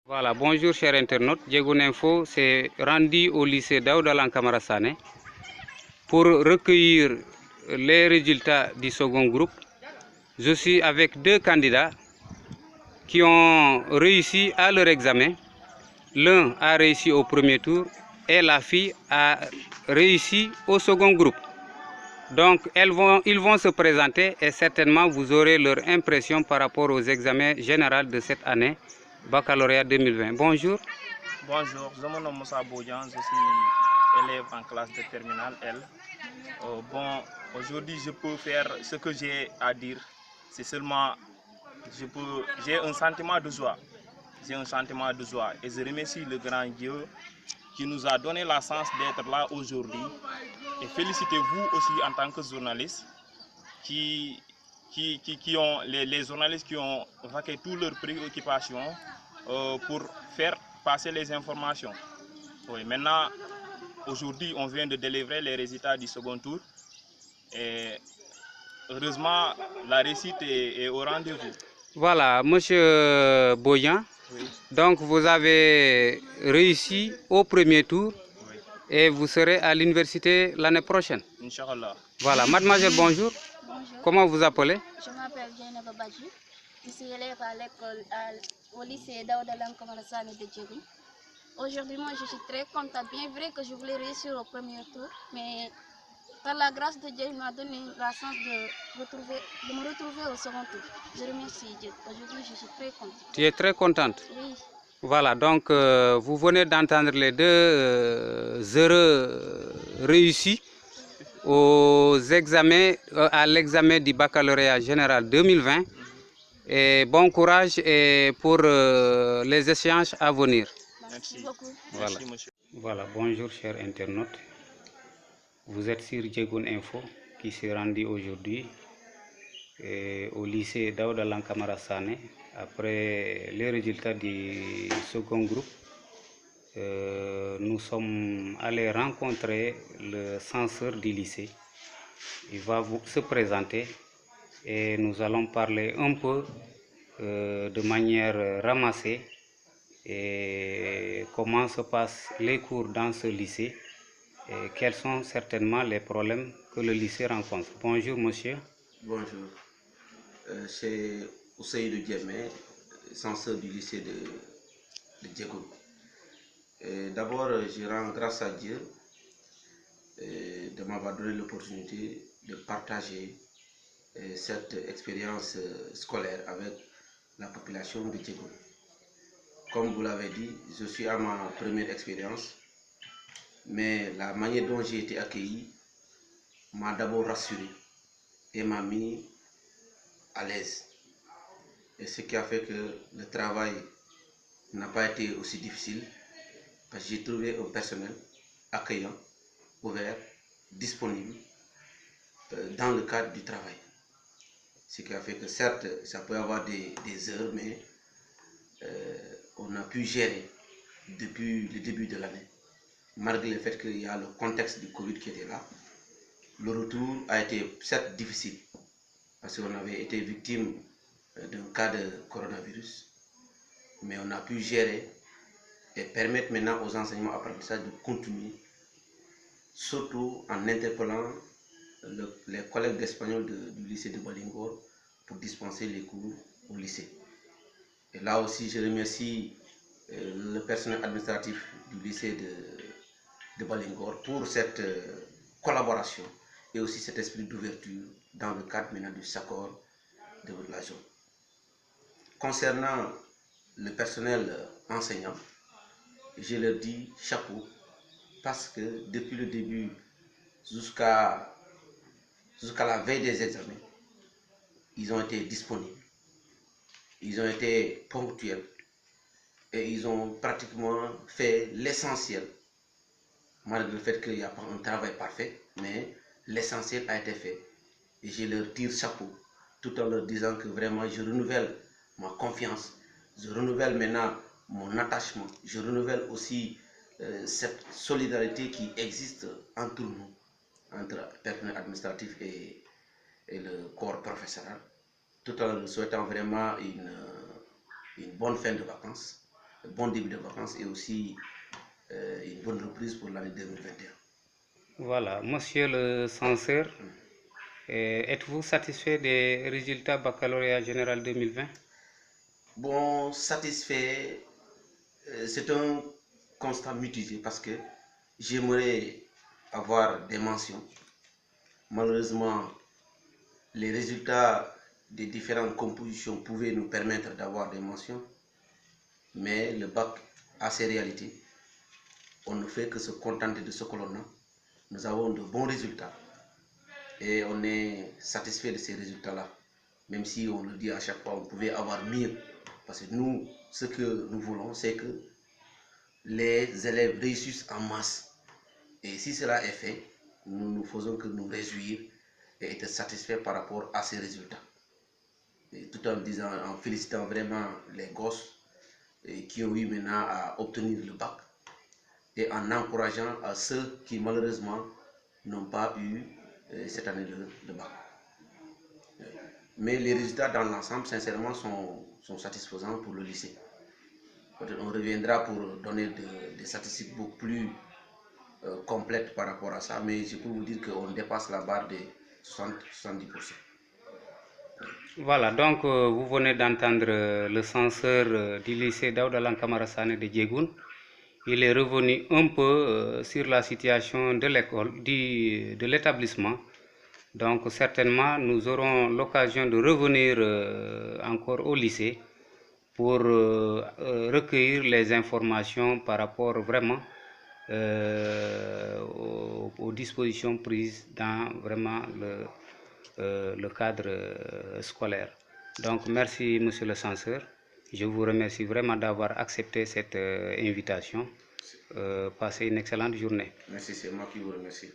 Voilà, bonjour chers internautes. Djegoun Info s'est rendu au lycée Daouda Lankara Sané pour recueillir les résultats du second groupe. Je suis avec deux candidats qui ont réussi à leur examen. L'un a réussi au premier tour et la fille a réussi au second groupe. Donc ils vont se présenter et certainement vous aurez leur impression par rapport aux examens généraux de cette année, baccalauréat 2020. Bonjour. Bonjour, je me nomme Moussa Boudian, je suis élève en classe de terminale L. Bon, aujourd'hui je peux faire ce que j'ai à dire, c'est seulement, j'ai un sentiment de joie. J'ai un sentiment de joie et je remercie le grand Dieu qui nous a donné la chance d'être là aujourd'hui. Et félicitez-vous aussi en tant que journaliste qui ont les journalistes qui ont vaqué toutes leurs préoccupations pour faire passer les informations. Oui, maintenant, aujourd'hui, on vient de délivrer les résultats du second tour. Et heureusement, la réussite est au rendez-vous. Voilà, monsieur Boyan. Oui. Donc, vous avez réussi au premier tour. Oui. Et vous serez à l'université l'année prochaine. Inch'Allah. Voilà, mademoiselle, bonjour. Bonjour. Comment vous appelez? Je m'appelle Djeynaba Badji. Je suis élève à l'école au lycée Daouda Lankara Sané de Djegoun. Aujourd'hui, moi, je suis très contente. Bien vrai que je voulais réussir au premier tour, mais par la grâce de Dieu, il m'a donné la chance de me retrouver au second tour. Je remercie Dieu. Aujourd'hui, je suis très contente. Tu es très contente? Oui. Voilà, donc vous venez d'entendre les deux heureux réussis aux examens, à l'examen du baccalauréat général 2020. Et bon courage et pour les échéances à venir. Merci beaucoup. Voilà. Merci, monsieur. Voilà, bonjour chers internautes. Vous êtes sur Djegoun Info qui s'est rendu aujourd'hui au lycée Daouda Lankara Sané après les résultats du second groupe. Nous sommes allés rencontrer le censeur du lycée. Il va se présenter et nous allons parler un peu de manière ramassée et comment se passent les cours dans ce lycée et quels sont certainement les problèmes que le lycée rencontre. Bonjour monsieur. Bonjour, c'est Ousseynou Diémé, censeur du lycée de Djegoun. D'abord, je rends grâce à Dieu de m'avoir donné l'opportunité de partager cette expérience scolaire avec la population de Djegoun. Comme vous l'avez dit, je suis à ma première expérience, mais la manière dont j'ai été accueilli m'a d'abord rassuré et m'a mis à l'aise. Et ce qui a fait que le travail n'a pas été aussi difficile, parce que j'ai trouvé un personnel accueillant, ouvert, disponible dans le cadre du travail. Ce qui a fait que certes, ça peut avoir des heures, mais on a pu gérer depuis le début de l'année. Malgré le fait qu'il y a le contexte du Covid qui était là, le retour a été certes difficile, parce qu'on avait été victime d'un cas de coronavirus, mais on a pu gérer et permettre maintenant aux enseignements apprentissages de continuer, surtout en interpellant les collègues d'espagnol du lycée de Balingor pour dispenser les cours au lycée. Et là aussi, je remercie le personnel administratif du lycée de Balingor pour cette collaboration et aussi cet esprit d'ouverture dans le cadre maintenant du SACOR de la zone. Concernant le personnel enseignant, je leur dis chapeau, parce que depuis le début jusqu'à la veille des examens, ils ont été disponibles, ils ont été ponctuels et ils ont pratiquement fait l'essentiel, malgré le fait qu'il n'y a pas un travail parfait, mais l'essentiel a été fait. Et je leur tire chapeau, tout en leur disant que vraiment je renouvelle ma confiance, je renouvelle maintenant mon attachement, je renouvelle aussi cette solidarité qui existe entre nous, entre le personnel administratif et le corps professoral, tout en leur souhaitant vraiment une bonne fin de vacances bon début de vacances et aussi une bonne reprise pour l'année 2021. Voilà, monsieur le censeur, êtes-vous satisfait des résultats baccalauréat général 2020? Bon, satisfait, c'est un constat mitigé parce que j'aimerais avoir des mentions. Malheureusement, les résultats des différentes compositions pouvaient nous permettre d'avoir des mentions, mais le bac a ses réalités. On ne fait que se contenter de ce que l'on a. Nous avons de bons résultats et on est satisfait de ces résultats-là. Même si on le dit à chaque fois, on pouvait avoir mieux. Parce que nous, ce que nous voulons, c'est que les élèves réussissent en masse. Et si cela est fait, nous ne faisons que nous réjouir et être satisfaits par rapport à ces résultats. Et tout en disant, en félicitant vraiment les gosses qui ont eu maintenant à obtenir le bac et en encourageant à ceux qui malheureusement n'ont pas eu cette année le bac. Mais les résultats dans l'ensemble, sincèrement, sont satisfaisants pour le lycée. On reviendra pour donner des statistiques beaucoup plus complètes par rapport à ça, mais je peux vous dire qu'on dépasse la barre des 70%. Voilà, donc vous venez d'entendre le censeur du lycée Daouda Lankara Sané de Djegoun. Il est revenu un peu sur la situation de l'école, de l'établissement. Donc certainement, nous aurons l'occasion de revenir encore au lycée pour recueillir les informations par rapport vraiment aux dispositions prises dans vraiment le cadre scolaire. Donc merci monsieur le censeur. Je vous remercie vraiment d'avoir accepté cette invitation. Passez une excellente journée. Merci, c'est moi qui vous remercie.